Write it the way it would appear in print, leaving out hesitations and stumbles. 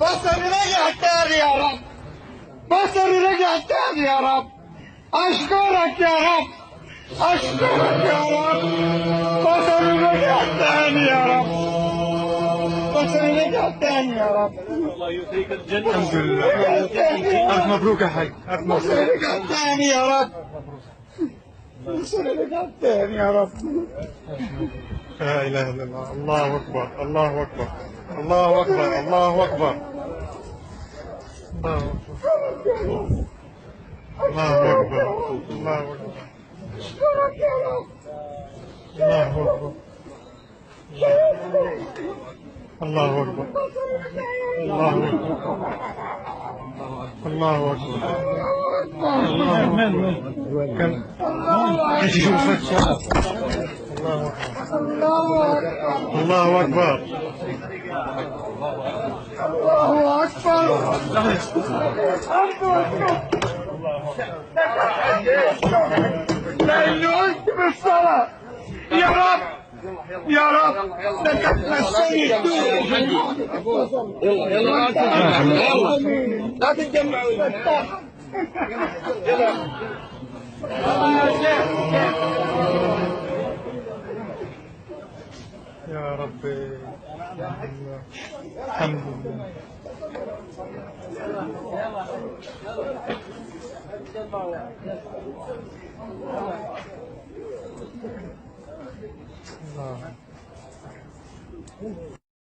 بصري رجع تاني يا رب، بصري رجع تاني يا رب. أشكرك يا رب، أشكرك يا رب. بصري رجع تاني يا رب، بصري رجع تاني يا رب. الله يعطيك الجنة. الحمد لله. ألف مبروك يا حاج، ألف مبروك. بصري رجع تاني يا رب، بصري رجع تاني يا رب. لا إله إلا الله. الله أكبر، الله أكبر، الله أكبر، الله أكبر، الله أكبر، الله أكبر، الله أكبر، أشكرك يا رب. الله أكبر، الله أكبر، الله أكبر، الله أكبر، كان الله أكبر، الله أكبر. لأنه قلت بالصلاة يا رب، يا رب لك تمسني يلا لا تتجمعوا يا ربي. الحمد لله. الله